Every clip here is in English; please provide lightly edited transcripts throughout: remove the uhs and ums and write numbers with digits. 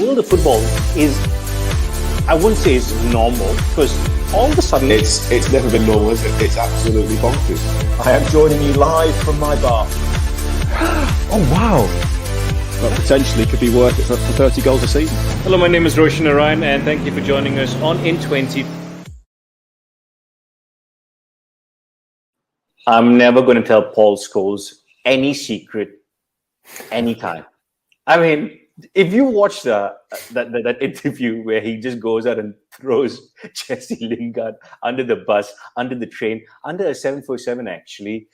world of football is, I wouldn't say it's normal, because all of a sudden... It's never been normal, is it? It's absolutely bonkers. I am joining you live from my bar. Oh, wow. Well, potentially could be worth it for 30 goals a season. Hello, my name is Roshan, Narayan, and thank you for joining us on In 20. I'm never going to tell Paul Scholes any secret, anytime. I mean, if you watch that interview where he just goes out and throws Jesse Lingard under the bus, under the train, under a 747 actually.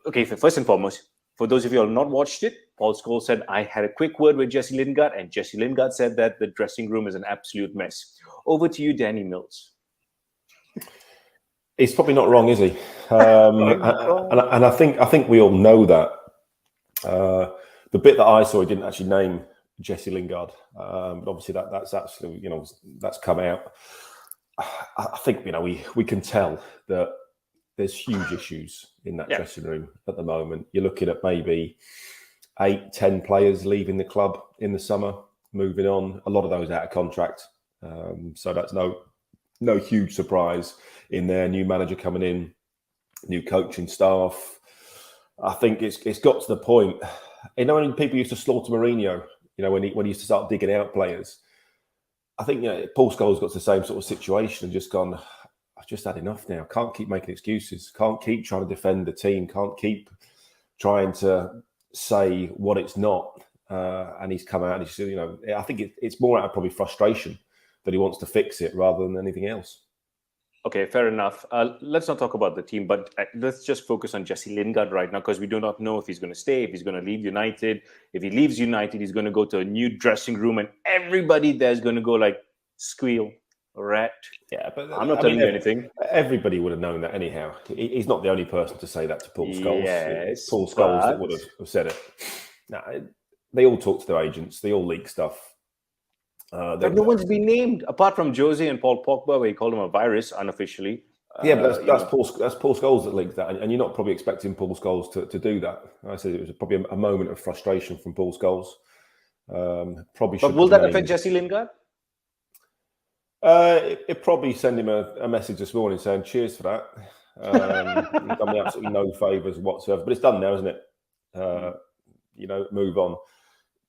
Okay, first and foremost, for those of you who have not watched it, Paul Scholes said, I had a quick word with Jesse Lingard, and Jesse Lingard said that the dressing room is an absolute mess. Over to you, Danny Mills. He's probably not wrong, is he? And I think we all know that. The bit that I saw, he didn't actually name Jesse Lingard, but obviously that's absolutely, that's come out. I think we can tell that there's huge issues in that dressing room at the moment. You're looking at maybe 8-10 players leaving the club in the summer, moving on. A lot of those out of contract, so that's no huge surprise in there. New manager coming in, new coaching staff. I think it's got to the point. When people used to slaughter Mourinho, when he used to start digging out players, I think Paul Scholes got to the same sort of situation and just gone, I've just had enough now. Can't keep making excuses. Can't keep trying to defend the team. Can't keep trying to say what it's not. And he's come out and he's, I think it's more out of probably frustration that he wants to fix it rather than anything else. Okay, fair enough. Let's not talk about the team, but let's just focus on Jesse Lingard right now, because we do not know if he's going to stay, if he's going to leave United. If he leaves United, he's going to go to a new dressing room, and everybody there's going to go like, squeal, rat. Yeah, but I'm not telling you anything. Everybody would have known that anyhow. He's not the only person to say that to Paul Scholes. Yes, Paul Scholes that would have said it. Now, they all talk to their agents. They all leak stuff. But no one's been named apart from Jose and Paul Pogba, where he called him a virus unofficially. Yeah, but that's Paul Scholes that leaked that, and you're not probably expecting Paul Scholes to do that. I said it was probably a moment of frustration from Paul Scholes. But will that affect Jesse Lingard? It probably send him a message this morning saying cheers for that. You've done me absolutely no favours whatsoever, but it's done now, isn't it? Move on.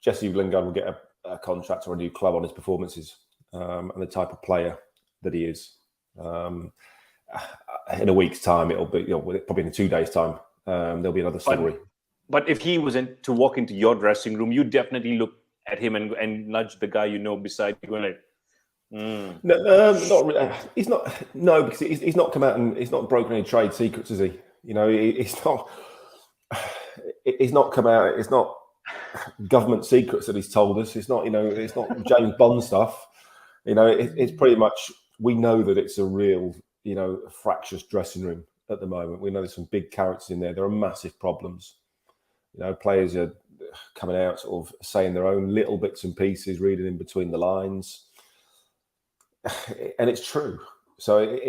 Jesse Lingard will get a contract or a new club on his performances and the type of player that he is. In a week's time, it'll be probably in 2 days' time. There'll be another story. But if he was to walk into your dressing room, you definitely look at him and nudge the guy beside you, going like, No, not really. He's not. No, because he's not come out and he's not broken any trade secrets, is he? He's not. He's not come out. It's not government secrets that he's told us. It's not. It's not James Bond stuff. It's pretty much. We know that it's a real, fractious dressing room at the moment. We know there's some big characters in there. There are massive problems. Players are coming out, sort of saying their own little bits and pieces, reading in between the lines. And it's true. So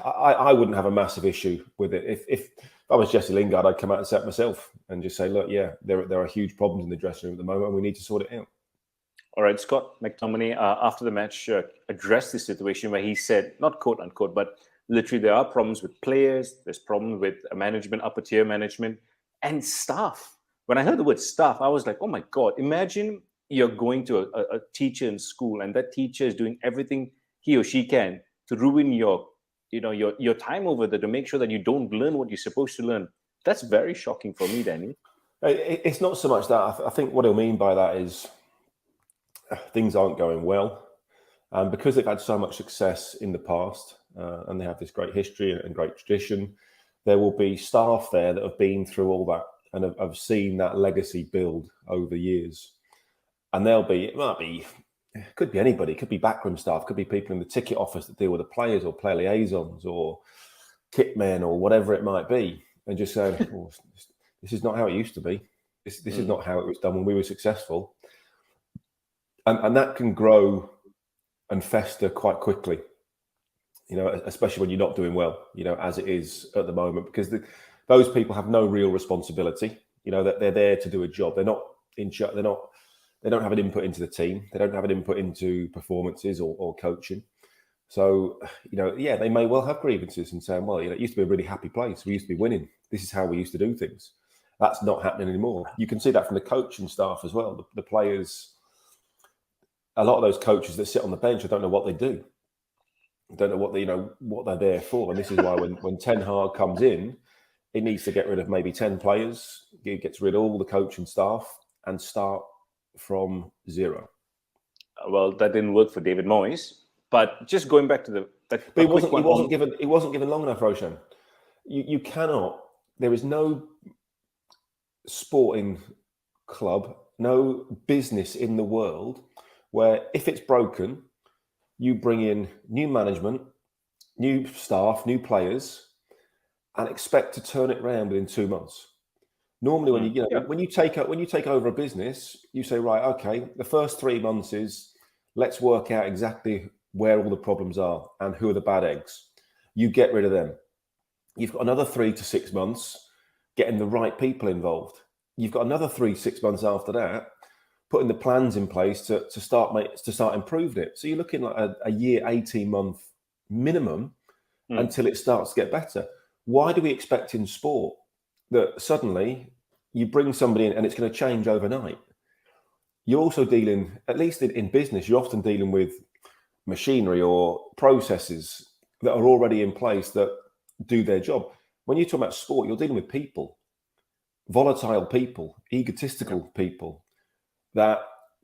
I wouldn't have a massive issue with it. If I was Jesse Lingard, I'd come out and say it myself and just say, look, there are huge problems in the dressing room at the moment and we need to sort it out. All right, Scott McTominay, after the match, addressed the situation where he said, not quote unquote, but literally there are problems with players, there's problems with management, upper tier management, and staff. When I heard the word staff, I was like, oh my God, imagine you're going to a teacher in school and that teacher is doing everything he or she can to ruin your time over there, to make sure that you don't learn what you're supposed to learn. That's very shocking for me, Danny. It's not so much that. I think what he'll mean by that is things aren't going well. And because they've had so much success in the past and they have this great history and great tradition, there will be staff there that have been through all that and have seen that legacy build over years. And it could be anybody, it could be backroom staff, could be people in the ticket office that deal with the players or player liaisons or kit men or whatever it might be, and just saying, this is not how it used to be. This is not how it was done when we were successful. And that can grow and fester quite quickly, especially when you're not doing well, as it is at the moment, because those people have no real responsibility. That they're there to do a job. They're not in charge. They're not They don't have an input into the team. They don't have an input into performances or coaching. So, they may well have grievances and saying, well, it used to be a really happy place. We used to be winning. This is how we used to do things. That's not happening anymore. You can see that from the coaching staff as well. The players, a lot of those coaches that sit on the bench, I don't know what they do. I don't know what they're there for. And this is why when Ten Hag comes in, he needs to get rid of maybe 10 players. He gets rid of all the coaching staff and start from zero. Well, that didn't work for David Moyes. But just going back to but he wasn't given long enough, Roshan. You cannot. There is no sporting club, no business in the world where if it's broken, you bring in new management, new staff, new players, and expect to turn it around within 2 months. Normally, when you take over a business, you say, right, okay, the first 3 months is let's work out exactly where all the problems are and who are the bad eggs. You get rid of them. You've got another 3 to 6 months getting the right people involved. You've got another 3-6 months after that, putting the plans in place to start improving it. So you're looking like a year, 18-month minimum until it starts to get better. Why do we expect in sport that suddenly you bring somebody in and it's going to change overnight? You're also dealing, at least in business, you're often dealing with machinery or processes that are already in place that do their job. When you talk about sport, you're dealing with people, volatile people, egotistical people that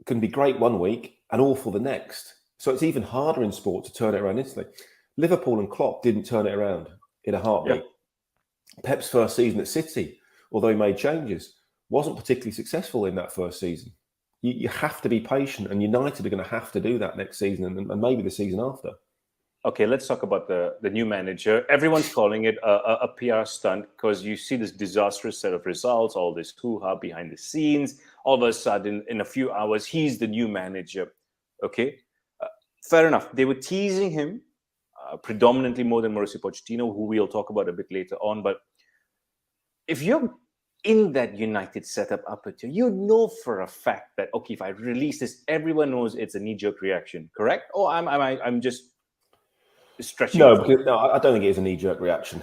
can be great one week and awful the next. So it's even harder in sport to turn it around instantly. Liverpool and Klopp didn't turn it around in a heartbeat. Yeah. Pep's first season at City, although he made changes, wasn't particularly successful in that first season. You have to be patient, and United are going to have to do that next season and maybe the season after. Okay, let's talk about the new manager. Everyone's calling it a PR stunt because you see this disastrous set of results, all this hoo-ha behind the scenes. All of a sudden, in a few hours, he's the new manager. Okay, fair enough. They were teasing him predominantly more than Mauricio Pochettino, who we'll talk about a bit later on. But if you're in that United setup up until, you know for a fact that, okay, if I release this, everyone knows it's a knee-jerk reaction, correct? Or I'm just stretching. No, I don't think it is a knee-jerk reaction.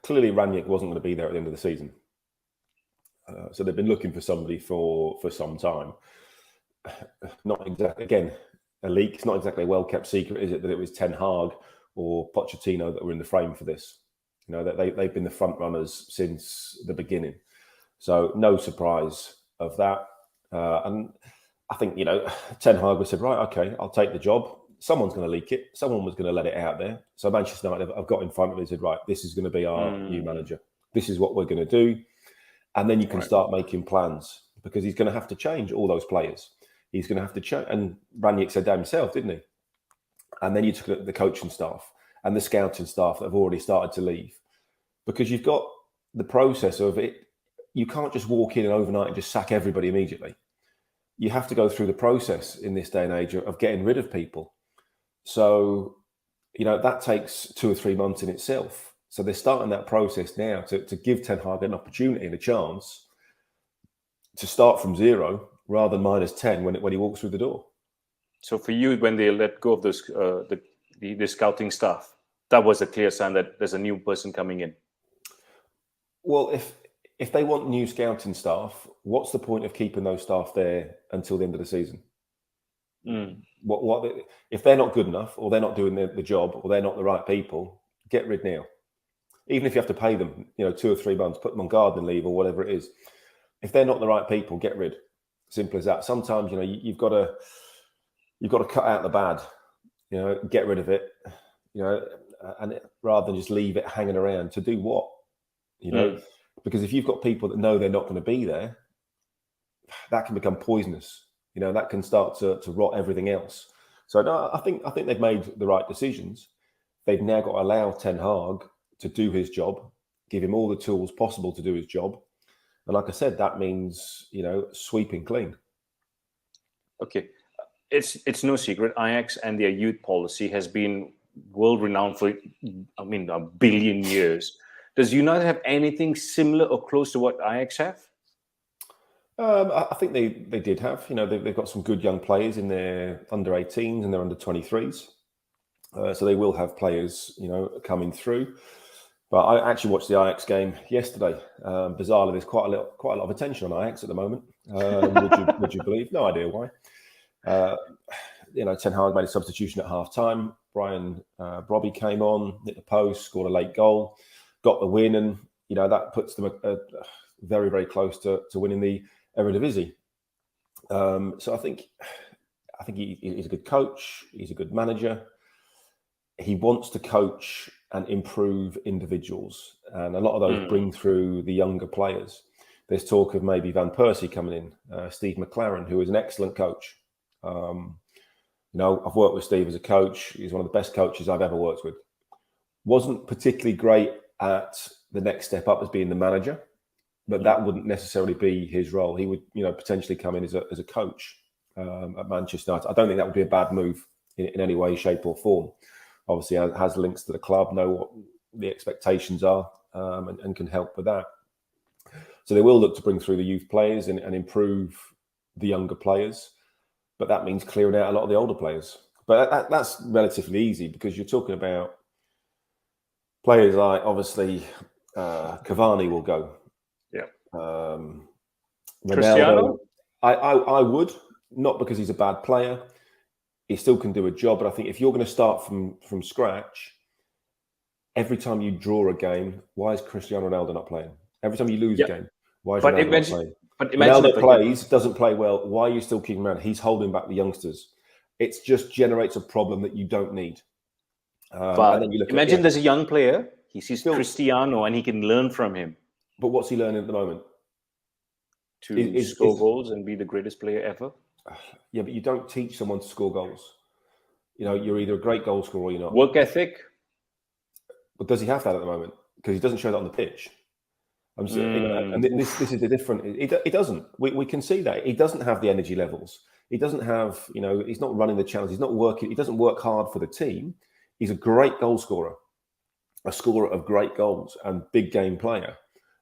Clearly, Ranić wasn't going to be there at the end of the season. So they've been looking for somebody for some time. Not exactly, again, a leak. It's not exactly a well-kept secret, is it, that it was Ten Hag or Pochettino that were in the frame for this? That they've been the front runners since the beginning. So no surprise of that. And I think, Ten Hag said, right, okay, I'll take the job. Someone's going to leak it. Someone was going to let it out there. So Manchester United have got in front of it and said, right, this is going to be our new manager. This is what we're going to do. And then you can start making plans, because he's going to have to change all those players. He's going to have to change. And Ranić said that himself, didn't he? And then you took the coaching staff and the scouting staff that have already started to leave, because you've got the process of it. You can't just walk in and overnight and just sack everybody immediately. You have to go through the process in this day and age of getting rid of people. So, that takes 2 or 3 months in itself. So they're starting that process now to give Ten Hag an opportunity and a chance to start from zero rather than -10 when he walks through the door. So for you, when they let go of those the scouting staff, that was a clear sign that there's a new person coming in. Well, if they want new scouting staff, what's the point of keeping those staff there until the end of the season? What if they're not good enough, or they're not doing the job, or they're not the right people? Get rid now. Even if you have to pay them, 2 or 3 months, put them on gardening leave or whatever it is. If they're not the right people, get rid. Simple as that. Sometimes you've got to cut out the bad. Get rid of it. And rather than just leave it hanging around to do what? Because if you've got people that know they're not going to be there, that can become poisonous. That can start to rot everything else. So no, I think they've made the right decisions. They've now got to allow Ten Hag to do his job, give him all the tools possible to do his job. And like I said, that means, sweeping clean. Okay. It's no secret. Ajax and their youth policy has been world-renowned for, a billion years. Does United have anything similar or close to what Ajax have? I think they did have. They've got some good young players in their under-18s and their under-23s. So they will have players, coming through. But I actually watched the Ajax game yesterday. Bizarrely, there's quite a lot of attention on Ajax at the moment. Would you believe? No idea why. Ten Hag made a substitution at half-time. Brian Brobby came on, hit the post, scored a late goal, got the win, and that puts them very, very close to winning the Eredivisie. So I think he's a good coach. He's a good manager. He wants to coach and improve individuals, and a lot of those bring through the younger players. There's talk of maybe Van Persie coming in, Steve McLaren, who is an excellent coach. I've worked with Steve as a coach. He's one of the best coaches I've ever worked with. Wasn't particularly great at the next step up as being the manager, but that wouldn't necessarily be his role. He would, potentially come in as a coach at Manchester United. I don't think that would be a bad move in any way, shape, or form. Obviously, has links to the club, know what the expectations are, and can help with that. So they will look to bring through the youth players and improve the younger players. But that means clearing out a lot of the older players. But that's relatively easy because you're talking about players like, obviously, Cavani will go. Yeah. Ronaldo. Cristiano? I would, not because he's a bad player. He still can do a job, but I think if you're going to start from scratch, every time you draw a game, why is Cristiano Ronaldo not playing? Every time you lose a game, why is Ronaldo not playing? But Ronaldo doesn't play well. Why are you still keeping him around? He's holding back the youngsters. It just generates a problem that you don't need. But then you imagine there's a young player. He sees Cristiano and he can learn from him. But what's he learning at the moment? To score goals and be the greatest player ever. Yeah, but you don't teach someone to score goals. You're either a great goal scorer or you're not. Work ethic. But does he have that at the moment? Because he doesn't show that on the pitch. I'm saying, and this is the different. He doesn't. We can see that he doesn't have the energy levels. He doesn't have. He's not running the challenge. He's not working. He doesn't work hard for the team. He's a great goal scorer, a scorer of great goals and big game player,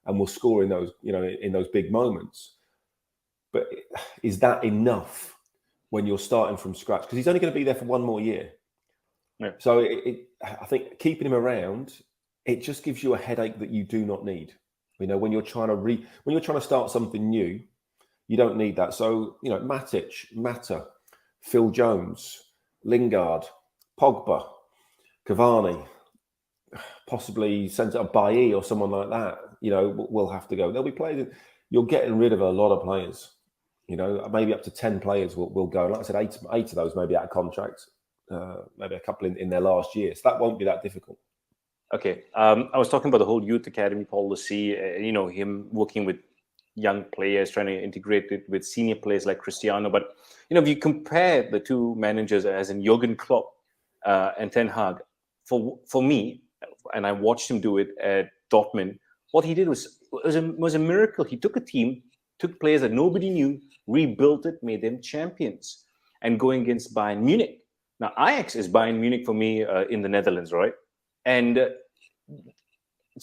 and will score in those. In those big moments. But is that enough when you're starting from scratch? Because he's only going to be there for one more year. Yeah. So I think keeping him around, it just gives you a headache that you do not need. When you're trying to start something new, you don't need that. So Matic, Mata, Phil Jones, Lingard, Pogba, Cavani, possibly sent a Bailly or someone like that. Will have to go. There'll be players. You're getting rid of a lot of players. Maybe up to 10 players will go. Like I said, eight of those maybe out of contract, maybe a couple in their last year. So that won't be that difficult. Okay. I was talking about the whole youth academy policy, him working with young players, trying to integrate it with senior players like Cristiano. But, if you compare the two managers, as in Jurgen Klopp and Ten Hag, for me, and I watched him do it at Dortmund, what he did was a miracle. He took a team, took players that nobody knew, rebuilt it, made them champions, and going against Bayern Munich. Now, Ajax is Bayern Munich for me in the Netherlands, right? And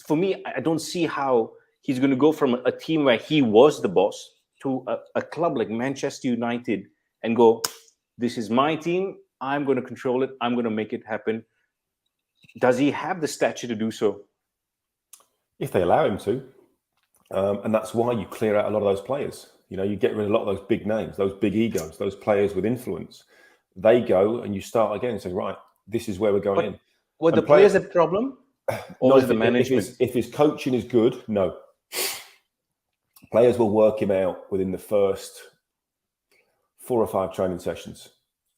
for me, I don't see how he's going to go from a team where he was the boss to a club like Manchester United and go, this is my team. I'm going to control it. I'm going to make it happen. Does he have the stature to do so? If they allow him to. And that's why you clear out a lot of those players. You get rid of a lot of those big names, those big egos, those players with influence. They go and you start again and say, right, this is where we're going in. Were the players a problem? Or was the management? If his coaching is good, no. Players will work him out within the first 4 or 5 training sessions.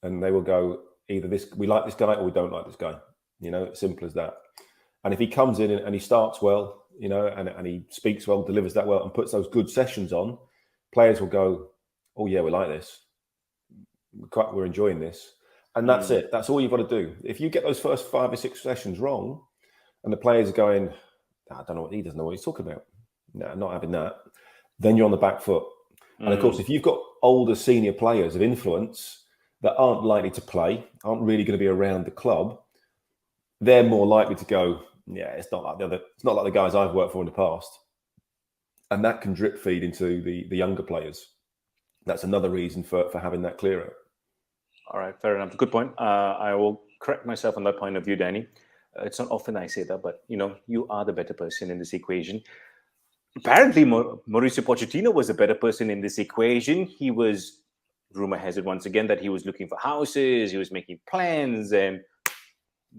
And they will go, either we like this guy or we don't like this guy. It's simple as that. And if he comes in and he starts well, and he speaks well, delivers that well, and puts those good sessions on, players will go, oh yeah, we like this. We're enjoying this. And that's it. That's all you've got to do. If you get those first 5 or 6 sessions wrong, and the players are going, I don't know he doesn't know what he's talking about. No, I'm not having that. Then you're on the back foot. And of course, if you've got older senior players of influence that aren't likely to play, aren't really going to be around the club, they're more likely to go, yeah, it's not like the guys I've worked for in the past. and that can drip feed into the younger players. That's another reason for having that clear out. All right, fair enough. Good point. I will correct myself on that point of view, Danny. It's not often I say that, but you are the better person in this equation. Apparently, Mauricio Pochettino was a better person in this equation. He was, rumor has it once again, that he was looking for houses, he was making plans, and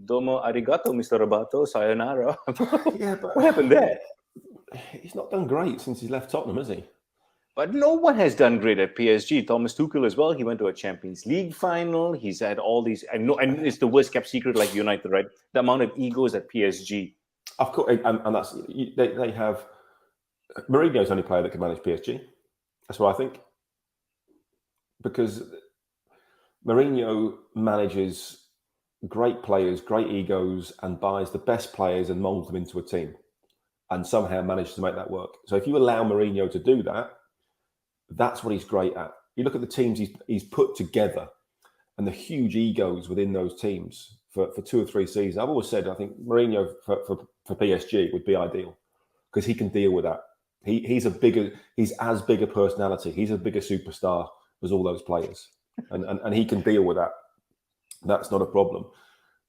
domo arigato, Mr. Robato, sayonara. Yeah, but what happened there? He's not done great since he's left Tottenham, has he? But no one has done great at PSG. Thomas Tuchel as well. He went to a Champions League final. He's had all these, and it's the worst kept secret, like United, right? The amount of egos at PSG. Of course, and that's they have. Mourinho's the only player that can manage PSG. That's what I think. Because Mourinho manages great players, great egos, and buys the best players and molds them into a team, and somehow manages to make that work. So if you allow Mourinho to do that, that's what he's great at. You look at the teams he's put together and the huge egos within those teams for 2 or 3 seasons. I've always said I think Mourinho for PSG would be ideal because he can deal with that. He's as big a personality. He's a bigger superstar as all those players, and he can deal with that. That's not a problem.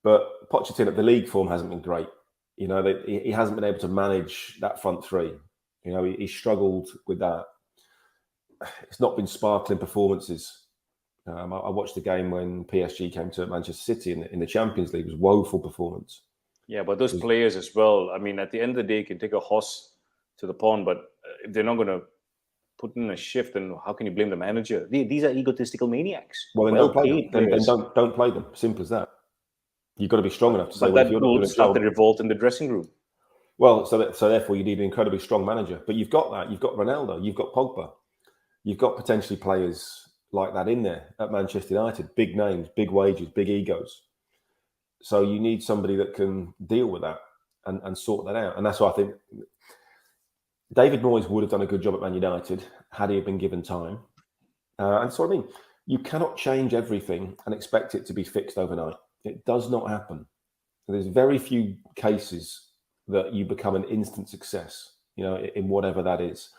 But Pochettino, the league form hasn't been great. He hasn't been able to manage that front three. He struggled with that. It's not been sparkling performances. I watched the game when PSG came to Manchester City in the Champions League. It was a woeful performance. Yeah, but those players as well. I mean, at the end of the day, you can take a horse to the pond, but if they're not going to put in a shift, then how can you blame the manager? These are egotistical maniacs. Well, then don't play them. Then don't play them. Simple as that. You've got to be strong enough to say, that will start the revolt in the dressing room. Well, so therefore you need an incredibly strong manager. But you've got that. You've got Ronaldo. You've got Pogba. You've got potentially players like that in there at Manchester United. Big names, big wages, big egos. So you need somebody that can deal with that and sort that out. And that's why I think David Moyes would have done a good job at Man United had he been given time. And so I mean, you cannot change everything and expect it to be fixed overnight. It does not happen. There's very few cases that you become an instant success, in whatever that is.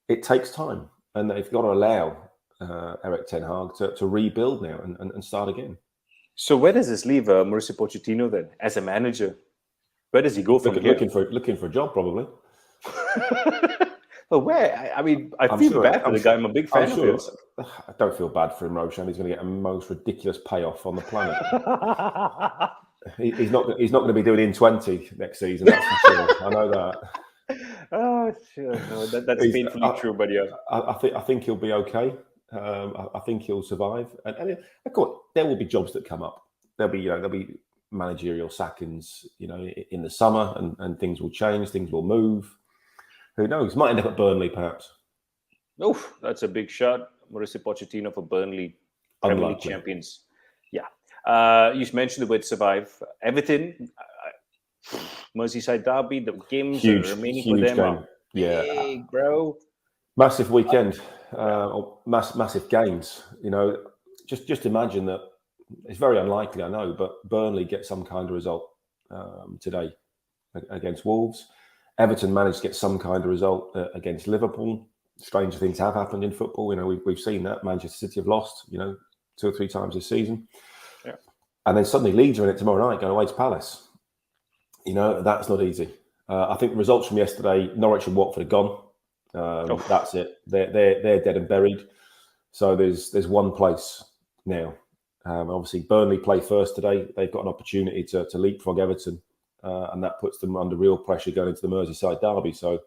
It takes time. And they've got to allow ERIK Ten Hag to rebuild now and start again. So where does this leave Mauricio Pochettino then, as a manager? Where does he go from here? Looking for a job, probably. But where? I mean, I feel bad for the guy. I'm a big fan of his. I don't feel bad for him, Roshan. He's going to get the most ridiculous payoff on the planet. He's not going to be doing in 20 next season. That's for sure. I know that. Oh, sure. No, that's painfully true, but yeah. I think he'll be okay. I think he'll survive. And of course, there will be jobs that come up. There'll be managerial sackings, in the summer, and things will change. Things will move. Who knows? Might end up at Burnley, perhaps. Oh, that's a big shot. Mauricio Pochettino for Burnley, Premier League champions. Yeah. You mentioned the word survive. Everton, Merseyside derby, the games remaining for them are big, bro. Massive weekend, massive games. Just imagine that. It's very unlikely, I know, but Burnley get some kind of result today against Wolves. Everton managed to get some kind of result against Liverpool. Stranger things have happened in football. We've seen that. Manchester City have lost, 2 or 3 times this season. Yeah. And then suddenly Leeds are in it tomorrow night, going away to Palace. That's not easy. I think the results from yesterday, Norwich and Watford are gone. That's it. They're dead and buried. So there's one place now. Obviously, Burnley play first today. They've got an opportunity to leapfrog Everton. And that puts them under real pressure going into the Merseyside derby. So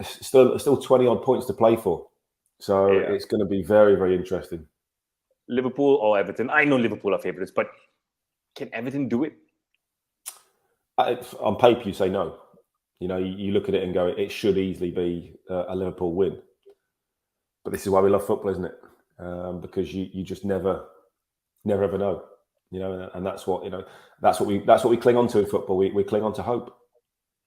still 20 odd points to play for. So it's going to be very, very interesting. Liverpool or Everton? I know Liverpool are favourites, but can Everton do it? On paper, you say no. You look at it and go, it should easily be a Liverpool win. But this is why we love football, isn't it? Because you just never ever know. And that's what we cling on to in football. We cling on to hope.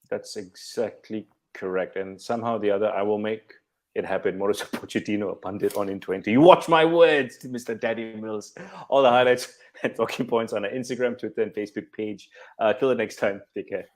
That's exactly correct. And somehow or the other, I will make it happen. Mauricio Pochettino, a pundit on in 20. You watch my words, Mr. Daddy Mills. All the highlights and talking points on our Instagram, Twitter, and Facebook page. Till the next time, take care.